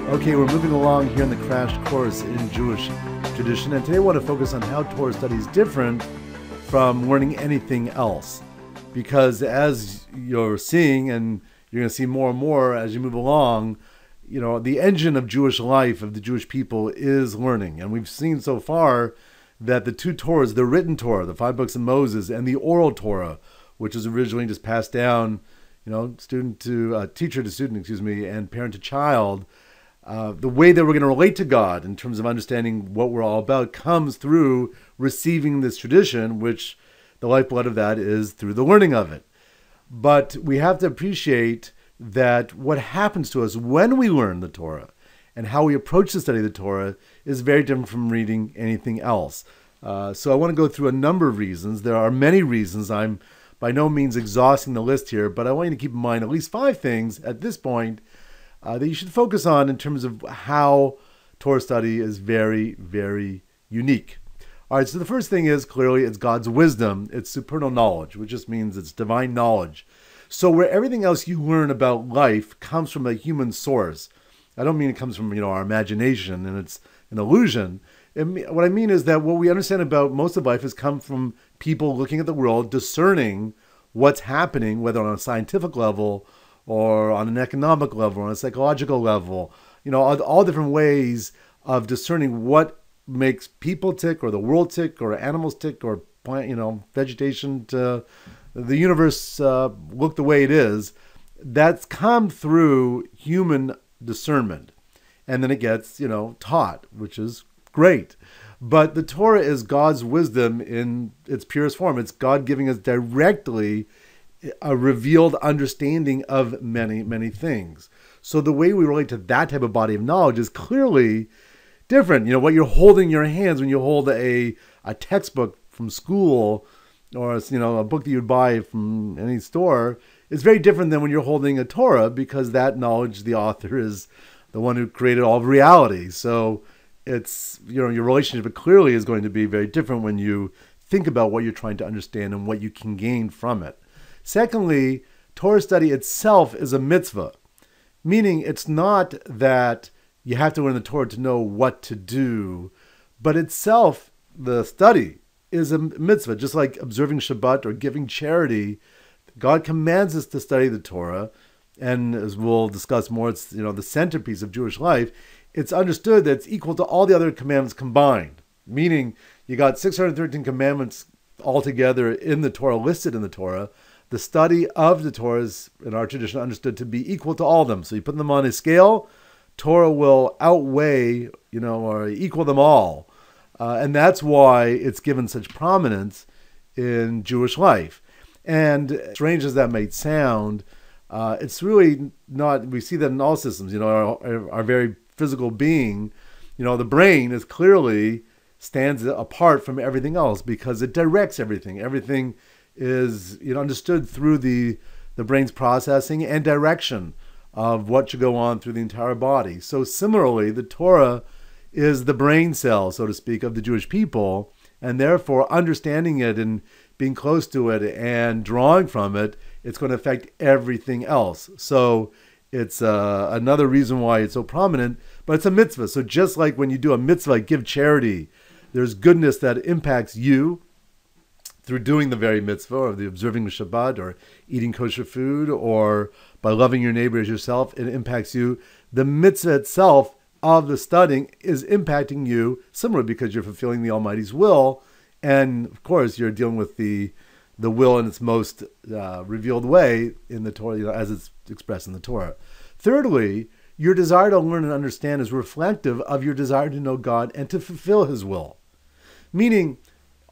Okay, we're moving along here in the crash course in Jewish tradition, and today I want to focus on how Torah study is different from learning anything else. Because as you're seeing, and you're going to see more and more as you move along, you know, the engine of Jewish life, of the Jewish people, is learning. And we've seen so far that the two Torahs, the written Torah, the 5 books of Moses, and the oral Torah, which was originally just passed down, you know, teacher to student, and parent to child, the way that we're going to relate to God in terms of understanding what we're all about comes through receiving this tradition, which the lifeblood of that is through the learning of it. But we have to appreciate that what happens to us when we learn the Torah and how we approach the study of the Torah is very different from reading anything else. So I want to go through a number of reasons. There are many reasons. I'm by no means exhausting the list here, but I want you to keep in mind at least 5 things at this point that you should focus on in terms of how Torah study is very, very unique. All right, so the first thing is clearly it's God's wisdom. It's supernal knowledge, which just means it's divine knowledge. So where everything else you learn about life comes from a human source, I don't mean it comes from, our imagination and it's an illusion. What I mean is that what we understand about most of life has come from people looking at the world, discerning what's happening, whether on a scientific level or on an economic level, on a psychological level, all different ways of discerning what makes people tick or the world tick or animals tick or plant, vegetation to the universe look the way it is. That's come through human discernment. And then it gets, taught, which is great. But the Torah is God's wisdom in its purest form. It's God giving us directly a revealed understanding of many, many things. So the way we relate to that type of body of knowledge is clearly different. What you're holding in your hands when you hold a textbook from school or, a book that you'd buy from any store is very different than when you're holding a Torah, because that knowledge, the author is the one who created all of reality. So it's, your relationship clearly is going to be very different when you think about what you're trying to understand and what you can gain from it. Secondly, Torah study itself is a mitzvah, meaning it's not that you have to learn the Torah to know what to do, but itself, the study, is a mitzvah. Just like observing Shabbat or giving charity, God commands us to study the Torah, and as we'll discuss more, it's the centerpiece of Jewish life. It's understood that it's equal to all the other commandments combined, meaning you got 613 commandments altogether in the Torah, listed in the Torah. The study of the Torah is, in our tradition, understood to be equal to all of them. So you put them on a scale, Torah will outweigh, or equal them all. And that's why it's given such prominence in Jewish life. And strange as that may sound, it's really not, we see that in all systems, our very physical being, the brain is clearly stands apart from everything else because it directs everything. Everything is understood through the brain's processing and direction of what should go on through the entire body. So similarly, the Torah is the brain cell, so to speak, of the Jewish people, and therefore understanding it and being close to it and drawing from it, it's going to affect everything else. So it's another reason why it's so prominent, but it's a mitzvah. So just like when you do a mitzvah, give charity, there's goodness that impacts you through doing the very mitzvah, or the observing the Shabbat, or eating kosher food, or by loving your neighbor as yourself, it impacts you. The mitzvah itself of the studying is impacting you similarly because you're fulfilling the Almighty's will. And of course, you're dealing with the will in its most revealed way in the Torah, as it's expressed in the Torah. Thirdly, your desire to learn and understand is reflective of your desire to know God and to fulfill His will. Meaning,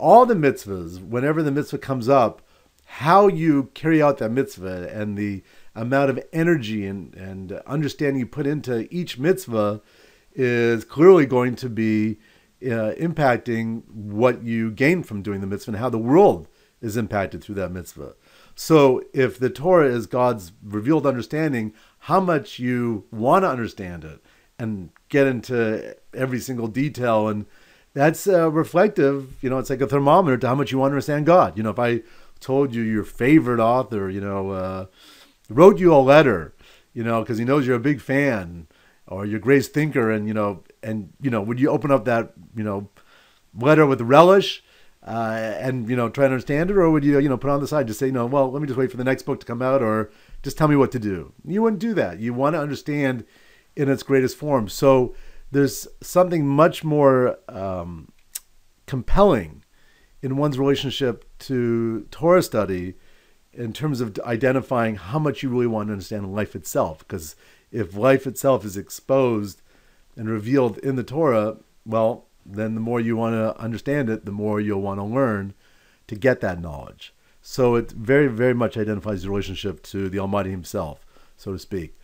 all the mitzvahs, whenever the mitzvah comes up, how you carry out that mitzvah and the amount of energy and understanding you put into each mitzvah is clearly going to be impacting what you gain from doing the mitzvah and how the world is impacted through that mitzvah. So if the Torah is God's revealed understanding, how much you want to understand it and get into every single detail, and that's reflective, it's like a thermometer to how much you want to understand God. If I told you your favorite author, wrote you a letter, because he knows you're a big fan, or you're a great thinker, and would you open up that letter with relish, and try to understand it, or would you put it on the side, just say, well, let me just wait for the next book to come out, or just tell me what to do? You wouldn't do that. You want to understand in its greatest form. So there's something much more compelling in one's relationship to Torah study in terms of identifying how much you really want to understand life itself. Because if life itself is exposed and revealed in the Torah, well, then the more you want to understand it, the more you'll want to learn to get that knowledge. So it very, very much identifies your relationship to the Almighty himself, so to speak.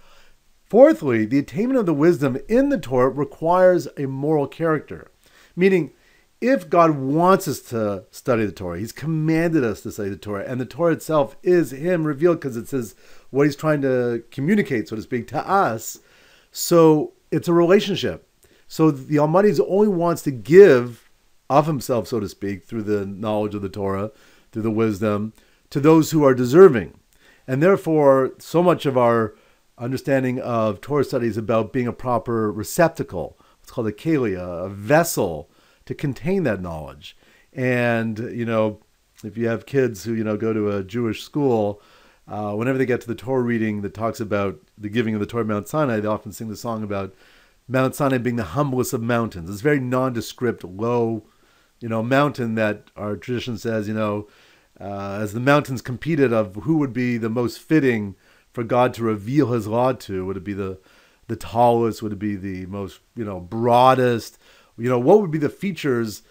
Fourthly, the attainment of the wisdom in the Torah requires a moral character. Meaning, if God wants us to study the Torah, he's commanded us to study the Torah, and the Torah itself is him revealed because it says what he's trying to communicate, so to speak, to us. So it's a relationship. So the Almighty only wants to give of himself, so to speak, through the knowledge of the Torah, through the wisdom, to those who are deserving. And therefore, so much of our understanding of Torah study is about being a proper receptacle. It's called a keli, a vessel to contain that knowledge. And, if you have kids who, go to a Jewish school, whenever they get to the Torah reading that talks about the giving of the Torah at Mount Sinai, they often sing the song about Mount Sinai being the humblest of mountains. It's a very nondescript, low, mountain that our tradition says, as the mountains competed of who would be the most fitting for God to reveal his law to. Would it be the tallest? Would it be the most, broadest? What would be the features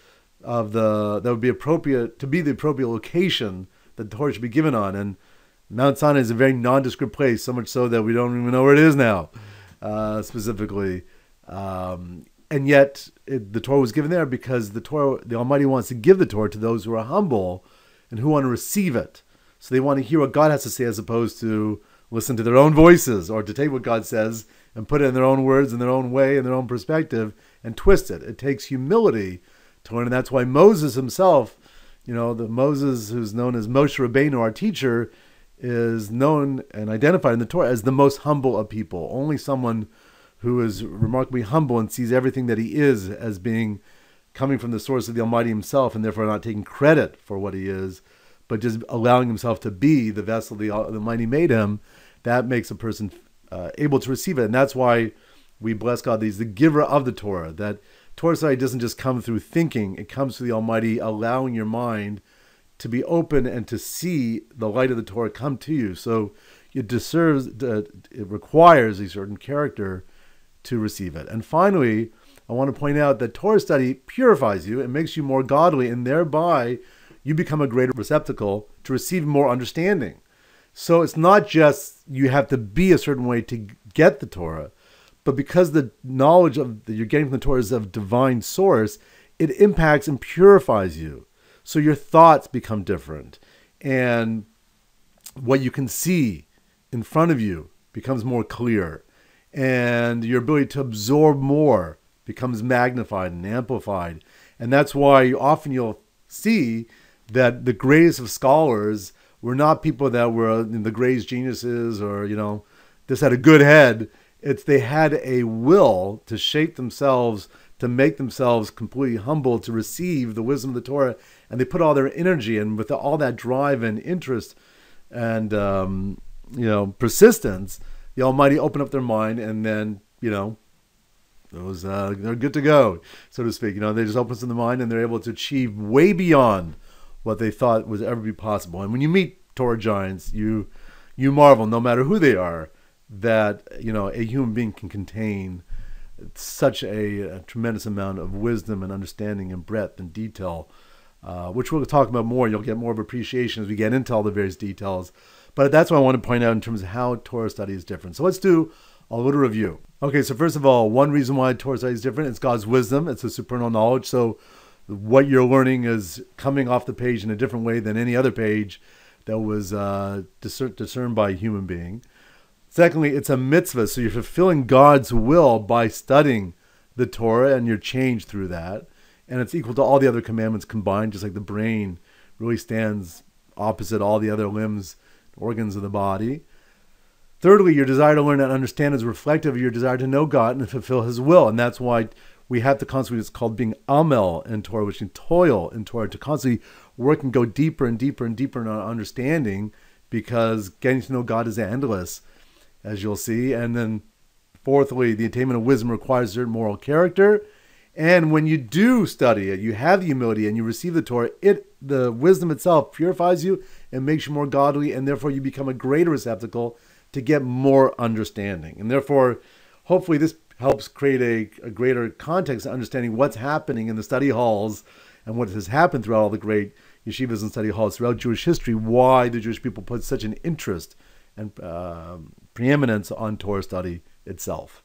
of that would be appropriate to be the appropriate location that the Torah should be given on? And Mount Sinai is a very nondescript place, so much so that we don't even know where it is now, specifically. And yet the Torah was given there because the Almighty wants to give the Torah to those who are humble and who want to receive it. So they want to hear what God has to say as opposed to listen to their own voices or to take what God says and put it in their own words, in their own way, in their own perspective, and twist it. It takes humility to learn, and that's why Moses himself, the Moses who's known as Moshe Rabbeinu, our teacher, is known and identified in the Torah as the most humble of people. Only someone who is remarkably humble and sees everything that he is as being coming from the source of the Almighty himself, and therefore not taking credit for what he is, but just allowing himself to be the vessel the Almighty made him, that makes a person able to receive it. And that's why we bless God that he's the giver of the Torah, that Torah study doesn't just come through thinking, it comes through the Almighty allowing your mind to be open and to see the light of the Torah come to you. So it requires a certain character to receive it. And finally, I want to point out that Torah study purifies you. It makes you more godly, and thereby you become a greater receptacle to receive more understanding. So it's not just you have to be a certain way to get the Torah, but because the knowledge that you're getting from the Torah is of divine source, it impacts and purifies you. So your thoughts become different, and what you can see in front of you becomes more clear, and your ability to absorb more becomes magnified and amplified. And that's why often you'll see that the greatest of scholars were not people that were the greatest geniuses or, just had a good head. It's they had a will to shape themselves, to make themselves completely humble, to receive the wisdom of the Torah. And they put all their energy, and with all that drive and interest and, persistence, the Almighty opened up their mind, and then, they're good to go, so to speak. They just open up the mind, and they're able to achieve way beyond what they thought would ever be possible. And when you meet Torah giants, you marvel, no matter who they are, that a human being can contain such a tremendous amount of wisdom and understanding and breadth and detail, which we'll talk about more. You'll get more of appreciation as we get into all the various details. But that's what I want to point out in terms of how Torah study is different. So let's do a little review. Okay, so first of all, one reason why Torah study is different is God's wisdom. It's a supernal knowledge. So what you're learning is coming off the page in a different way than any other page that was discerned by a human being. Secondly, it's a mitzvah. So you're fulfilling God's will by studying the Torah, and you're changed through that. And it's equal to all the other commandments combined, just like the brain really stands opposite all the other limbs, organs of the body. Thirdly, your desire to learn and understand is reflective of your desire to know God and fulfill his will. And that's why we have to constantly, it's called being amel in Torah, which means toil in Torah, to constantly work and go deeper and deeper and deeper in our understanding, because getting to know God is endless, as you'll see. And then fourthly, the attainment of wisdom requires certain moral character. And when you do study it, you have the humility and you receive the Torah, the wisdom itself purifies you and makes you more godly, and therefore you become a greater receptacle to get more understanding. And therefore, hopefully this helps create a greater context of understanding what's happening in the study halls and what has happened throughout all the great yeshivas and study halls throughout Jewish history, why the Jewish people put such an interest and preeminence on Torah study itself.